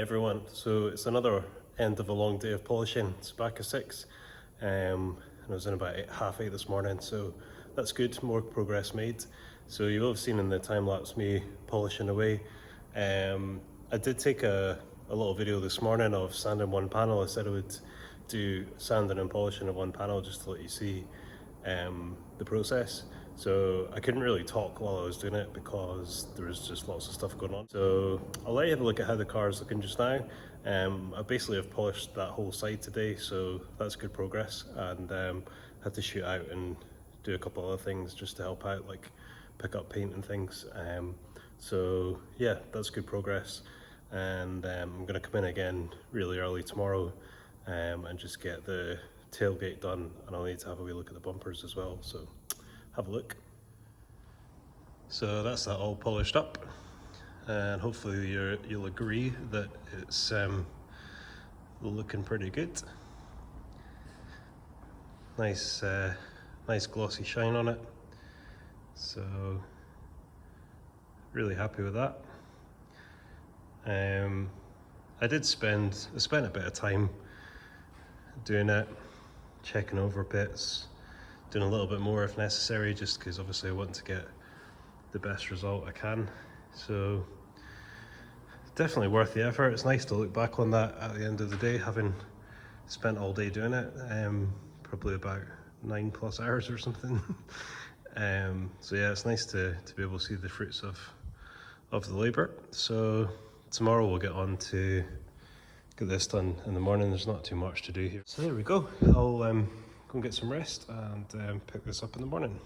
everyone, so it's another end of a long day of polishing. It's back at 6 and I was in about 8:30 this morning, so that's good, more progress made. So you will have seen in the time lapse me polishing away. I did take a little video this morning of sanding one panel. I said I would do sanding and polishing of one panel just to let you see the process. So I couldn't really talk while I was doing it because there was just lots of stuff going on. So I'll let you have a look at how the car is looking just now. I basically have polished that whole side today, so that's good progress, and had to shoot out and do a couple other things just to help out, like pick up paint and things. So yeah, that's good progress, and I'm going to come in again really early tomorrow and just get the tailgate done, and I'll need to have a wee look at the bumpers as well, so have a look. So that's that all polished up, and hopefully you'll agree that it's looking pretty good. Nice glossy shine on it, so really happy with that. I spent a bit of time doing it, checking over bits, doing a little bit more if necessary, just because obviously I want to get the best result I can. So definitely worth the effort. It's nice to look back on that at the end of the day, having spent all day doing it, probably about 9+ hours or something. So yeah, it's nice to be able to see the fruits of the labour. So tomorrow we'll get on to get this done in the morning. There's not too much to do here. So there we go. I'll go and get some rest and pick this up in the morning.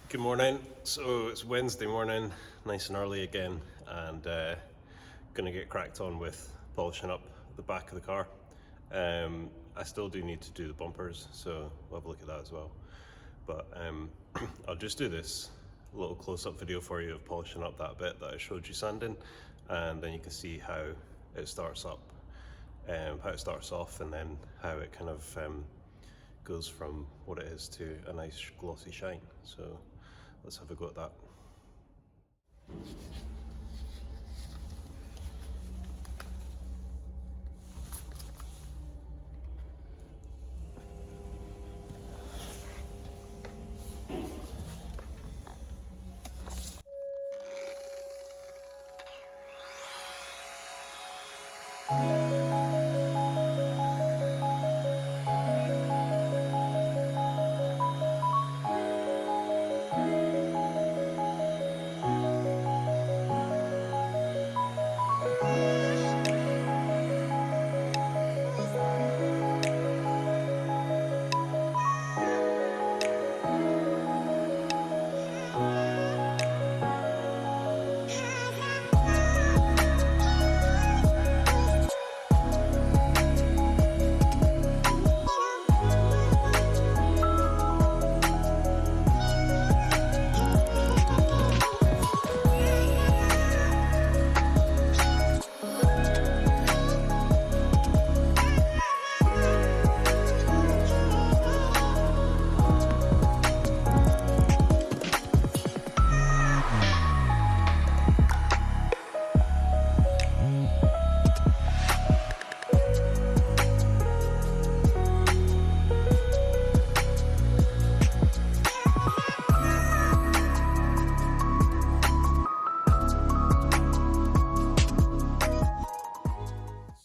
Good morning. So it's Wednesday morning, nice and early again, and gonna get cracked on with polishing up the back of the car. I still do need to do the bumpers, so we'll have a look at that as well. But I'll just do this little close-up video for you of polishing up that bit that I showed you sanding, and then you can see how it starts up, how it starts off, and then how it kind of goes from what it is to a nice glossy shine. So let's have a go at that.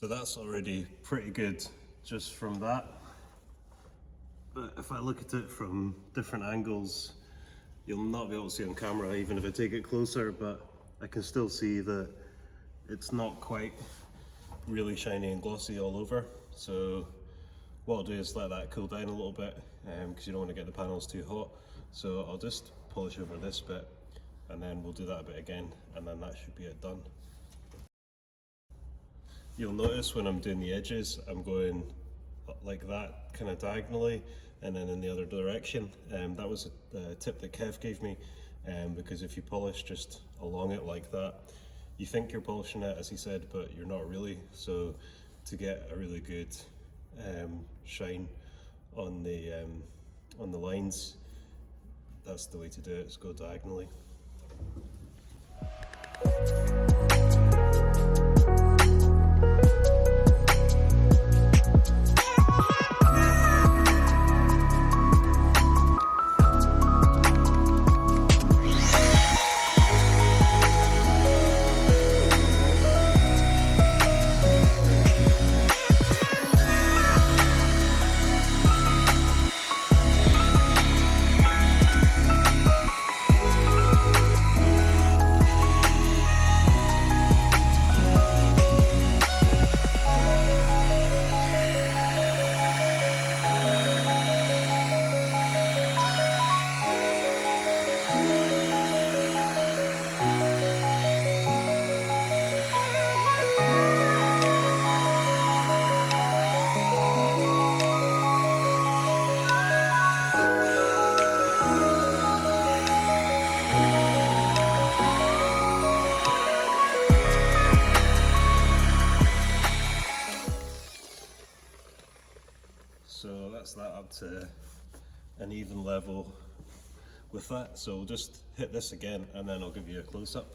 So that's already pretty good just from that. But if I look at it from different angles, you'll not be able to see on camera even if I take it closer, but I can still see that it's not quite really shiny and glossy all over. So what I'll do is let that cool down a little bit, because you don't want to get the panels too hot. So I'll just polish over this bit, and then we'll do that a bit again, and then that should be it done. You'll notice when I'm doing the edges, I'm going like that, kind of diagonally, and then in the other direction. That was a tip that Kev gave me, because if you polish just along it like that, you think you're polishing it, as he said, but you're not really. So to get a really good shine on the lines, that's the way to do it, is go diagonally. an even level with that. So we'll just hit this again and then I'll give you a close-up.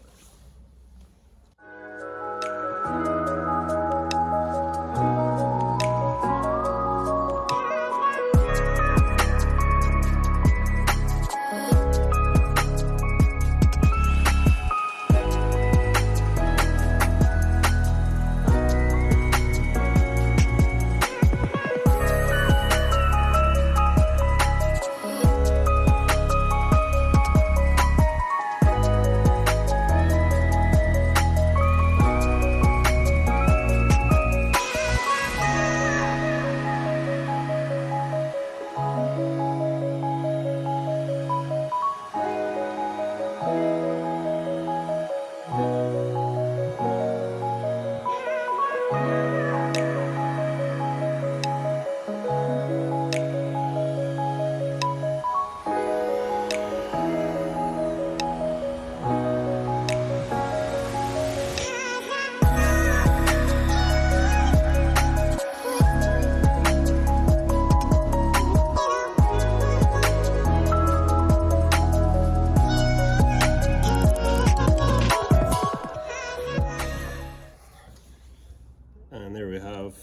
And there we have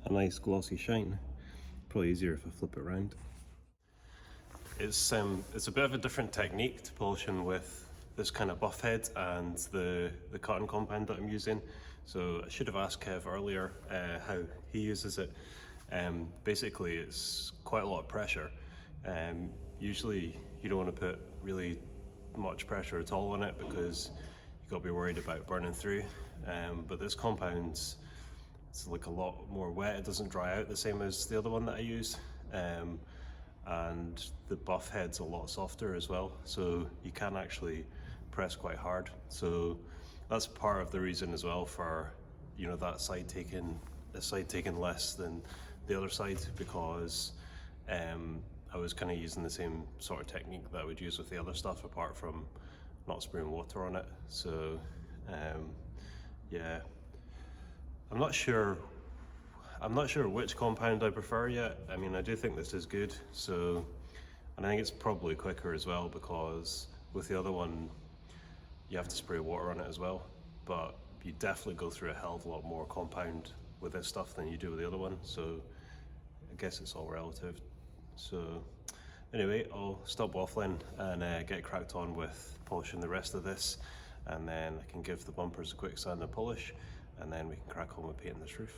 a nice glossy shine. Probably easier if I flip it around. It's a bit of a different technique to polishing with this kind of buff head and the cotton compound that I'm using. So I should have asked Kev earlier how he uses it. Basically it's quite a lot of pressure. Usually you don't want to put really much pressure at all on it because you've got to be worried about burning through. But this compound's it's like a lot more wet. It doesn't dry out the same as the other one that I use. And the buff head's a lot softer as well, so you can actually press quite hard. So that's part of the reason as well for, you know, that side taking less than the other side, because I was kind of using the same sort of technique that I would use with the other stuff, apart from not spraying water on it. So yeah, I'm not sure which compound I prefer yet. I mean, I do think this is good, so, and I think it's probably quicker as well, because with the other one you have to spray water on it as well, but you definitely go through a hell of a lot more compound with this stuff than you do with the other one, so I guess it's all relative. So anyway, I'll stop waffling and get cracked on with polishing the rest of this, and then I can give the bumpers a quick sand and polish, and then we can crack on with painting this roof.